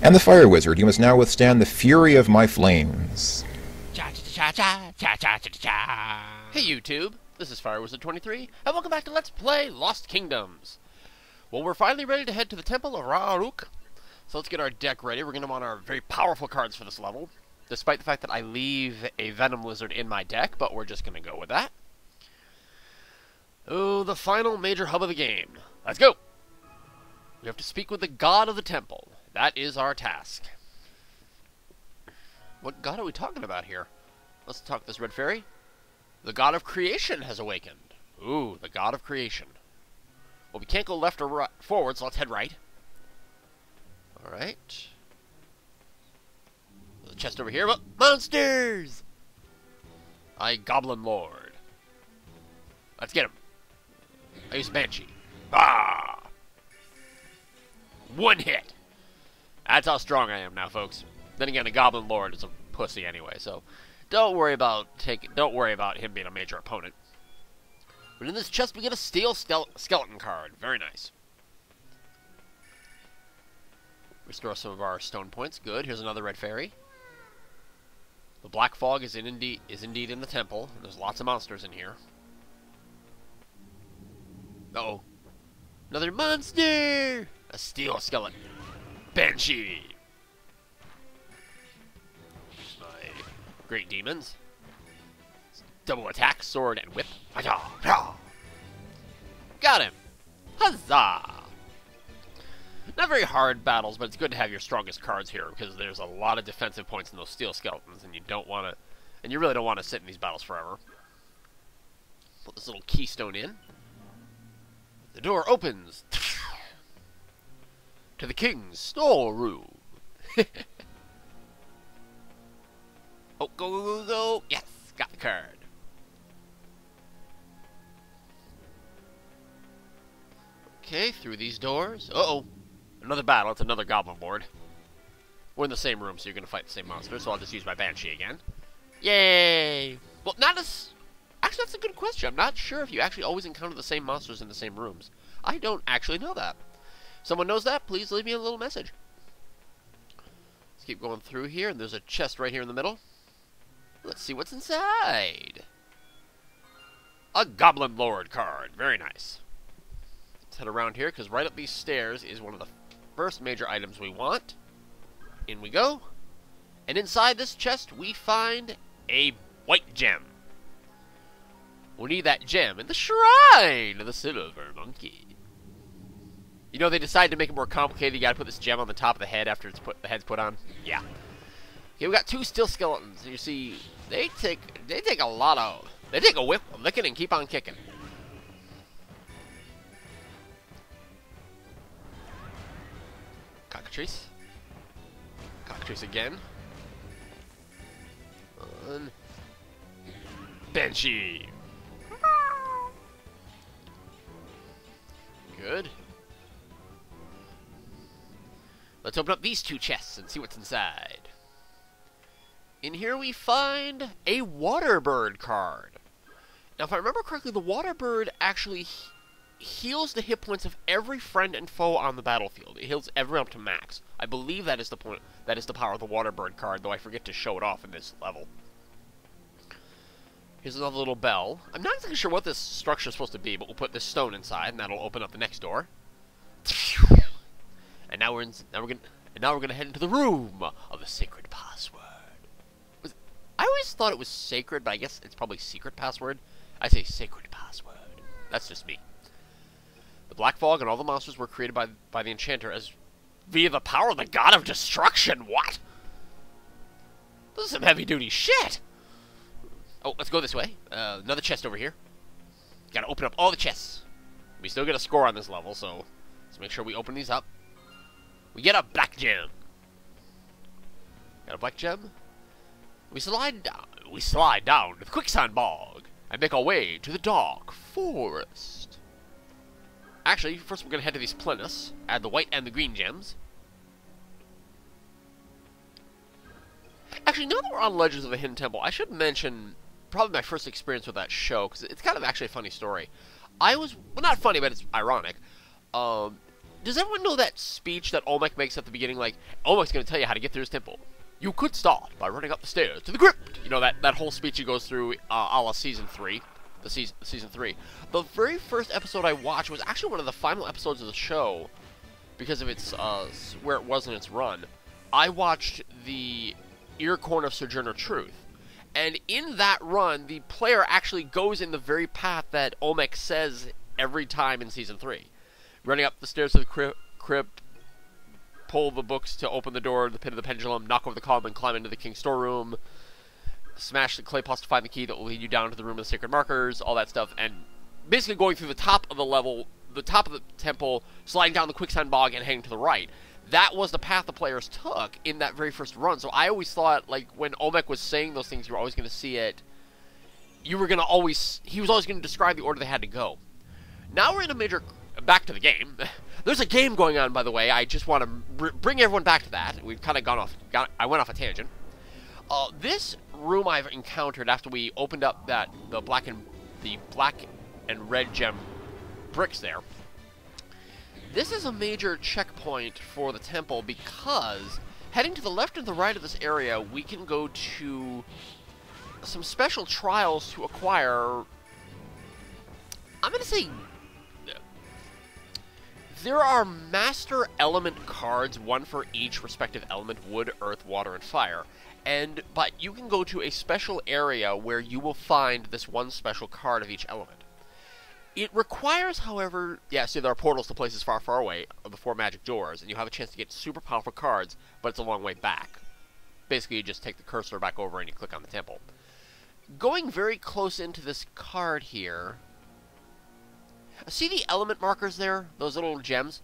And the Fire Wizard, you must now withstand the fury of my flames. Hey YouTube, this is Firewizard23, and welcome back to Let's Play Lost Kingdoms. Well, we're finally ready to head to the Temple of Ruh-Arok. So let's get our deck ready. We're going to want our very powerful cards for this level, despite the fact that I leave a Venom Lizard in my deck, but we're just going to go with that. Oh, the final major hub of the game. Let's go! We have to speak with the god of the temple. That is our task. What god are we talking about here? Let's talk this red fairy. The god of creation has awakened. Ooh, the god of creation. Well, we can't go left or right, forward, so let's head right. Alright. There's a chest over here, but monsters! Goblin Lord. Let's get him. I use Banshee. Ah! One hit! That's how strong I am now, folks. Then again, a Goblin Lord is a pussy anyway, so don't worry about him being a major opponent. But in this chest, we get a steel skeleton card. Very nice. Restore some of our stone points. Good. Here's another red fairy. The black fog is indeed in the temple, and there's lots of monsters in here. Uh-oh. Another monster! A steel skeleton. Banshee! My great demons. Double attack, sword, and whip. Got him! Huzzah! Not very hard battles, but it's good to have your strongest cards here, because there's a lot of defensive points in those steel skeletons, and you really don't want to sit in these battles forever. Put this little keystone in. The door opens to the king's storeroom. Oh, go. Yes, got the card. Okay, through these doors. Uh-oh. Another battle. It's another Goblin Lord. We're in the same room, so you're going to fight the same monster, so I'll just use my Banshee again. Yay! Well, not as... Actually, that's a good question. I'm not sure if you actually always encounter the same monsters in the same rooms. I don't actually know that. If someone knows that, please leave me a little message. Let's keep going through here, and there's a chest right here in the middle. Let's see what's inside. A Goblin Lord card. Very nice. Let's head around here, because right up these stairs is one of the first major items we want. In we go. And inside this chest, we find a white gem. We need that gem in the shrine of the Silver Monkey. You know, they decided to make it more complicated. You gotta put this gem on the top of the head after the head's put on. Yeah. Okay, we got two steel skeletons. You see, they take a whip, lick it, and keep on kicking. Cockatrice. Cockatrice again. Banshee. Good. Let's open up these two chests and see what's inside. In here we find a water bird card. Now, if I remember correctly, the water bird actually heals the hit points of every friend and foe on the battlefield. It heals everyone up to max. I believe that is the point. That is the power of the water bird card, though I forget to show it off in this level. Here's another little bell. I'm not exactly sure what this structure is supposed to be, but we'll put this stone inside, and that'll open up the next door. And now we're gonna head into the room of the sacred password. I always thought it was sacred, but I guess it's probably secret password. I say sacred password. That's just me. The black fog and all the monsters were created by the enchanter as via the power of the god of destruction. What? This is some heavy-duty shit. Oh, let's go this way. Another chest over here. Gotta open up all the chests. We still get a score on this level, so let's make sure we open these up. We get a black gem. Got a black gem. We slide down to the quicksand bog and make our way to the dark forest. Actually, first we're gonna head to these plinths, add the white and the green gems. Actually, now that we're on Legends of the Hidden Temple, I should mention probably my first experience with that show, because it's kind of actually a funny story. Well, not funny, but it's ironic. does everyone know that speech that Olmec makes at the beginning? Like, Olmec's going to tell you how to get through his temple. You could start by running up the stairs to the crypt. You know, that whole speech he goes through a la Season 3. Season 3. The very first episode I watched was actually one of the final episodes of the show, because of its, where it was in its run. I watched the Earcorn of Sojourner Truth. And in that run, the player actually goes in the very path that Olmec says every time in Season 3. Running up the stairs to the crypt, pull the books to open the door, the pit of the pendulum, knock over the column and climb into the king's storeroom, smash the clay pots to find the key that will lead you down to the room of the sacred markers, all that stuff, and basically going through the top of the level, the top of the temple, sliding down the quicksand bog and heading to the right. That was the path the players took in that very first run. So I always thought, like, when Olmec was saying those things, you were always going to see it. He was always going to describe the order they had to go. Now we're in a major, back to the game. There's a game going on, by the way. I just want to bring everyone back to that. We've kind of I went off a tangent. This room I've encountered after we opened up the black and red gem bricks there. This is a major checkpoint for the temple because heading to the left and the right of this area, we can go to some special trials to acquire. I'm going to say there are master element cards, one for each respective element: wood, earth, water, and fire. But you can go to a special area where you will find this one special card of each element. It requires, however, see, there are portals to places far, far away, the 4 magic doors, and you have a chance to get super powerful cards, but it's a long way back. Basically, you just take the cursor back over and you click on the temple. Going very close into this card here, see the element markers there? Those little gems?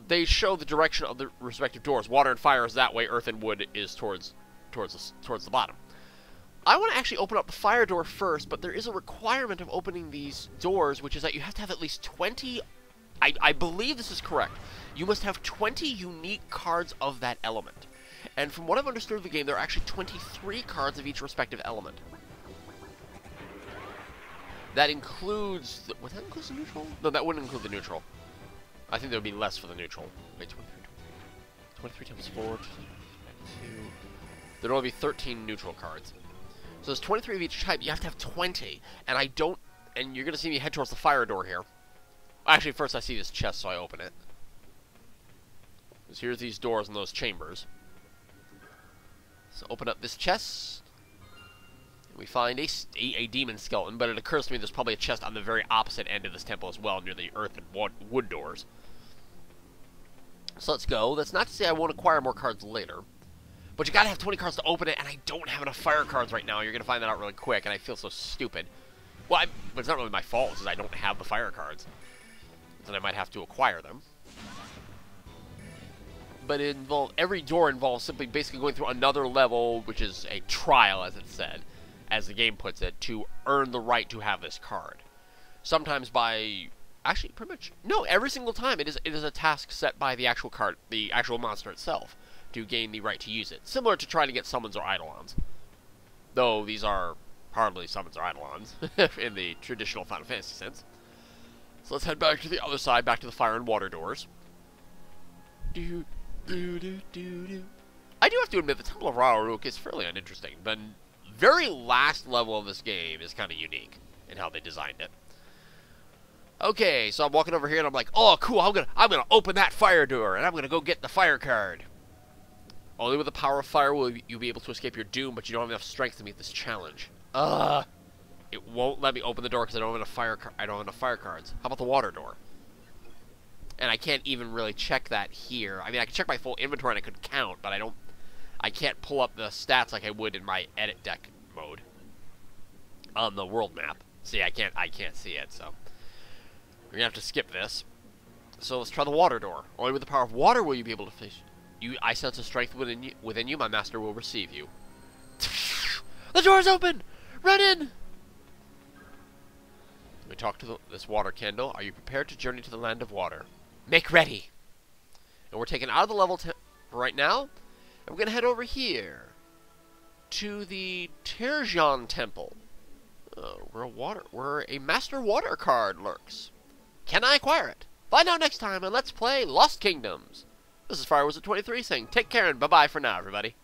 They show the direction of the respective doors. Water and fire is that way, earth and wood is towards the bottom. I want to actually open up the fire door first, but there is a requirement of opening these doors, which is that you have to have at least 20... I believe this is correct. You must have 20 unique cards of that element. And from what I've understood of the game, there are actually 23 cards of each respective element. That includes... Would that include the neutral? No, that wouldn't include the neutral. I think there would be less for the neutral. Wait, 23 times 4... 2... There would only be 13 neutral cards. So there's 23 of each type. You have to have 20. And I don't... And you're going to see me head towards the fire door here. Actually, first I see this chest, so I open it. Because here's these doors and those chambers. So open up this chest. And we find a demon skeleton. But it occurs to me there's probably a chest on the very opposite end of this temple as well, near the earth and wood doors. So let's go. That's not to say I won't acquire more cards later. But you gotta have 20 cards to open it, and I don't have enough fire cards right now. You're gonna find that out really quick, and I feel so stupid. Well, but it's not really my fault, because I don't have the fire cards. Then I might have to acquire them. But every door involves simply basically going through another level, which is a trial, as it said, as the game puts it, to earn the right to have this card. Sometimes by... Actually, pretty much... No, every single time it is a task set by the actual card, the actual monster itself, to gain the right to use it. Similar to trying to get summons or eidolons. Though these are hardly summons or eidolons in the traditional Final Fantasy sense. So let's head back to the other side, back to the fire and water doors. I do have to admit, the Temple of Ruh-Arok is fairly uninteresting. The very last level of this game is kind of unique in how they designed it. Okay, so I'm walking over here and I'm like, oh cool, I'm gonna open that fire door and I'm gonna go get the fire card. Only with the power of fire will you be able to escape your doom, but you don't have enough strength to meet this challenge. It won't let me open the door because I don't have enough fire cards. How about the water door? And I can't even really check that here. I mean, I can check my full inventory and I could count, but I can't pull up the stats like I would in my edit deck mode on the world map. See, I can't see it, so we're gonna have to skip this. So let's try the water door. Only with the power of water will you be able to fish. I sense a strength within you. My master will receive you. The door's open! Run in! We talk to this water candle. Are you prepared to journey to the land of water? Make ready! And we're taken out of the level right now. And we're going to head over here to the Ruh-Arok Temple. Where a master water card lurks. Can I acquire it? Find out next time, and let's play Lost Kingdoms. This is Firewizard23 saying take care and bye-bye for now, everybody.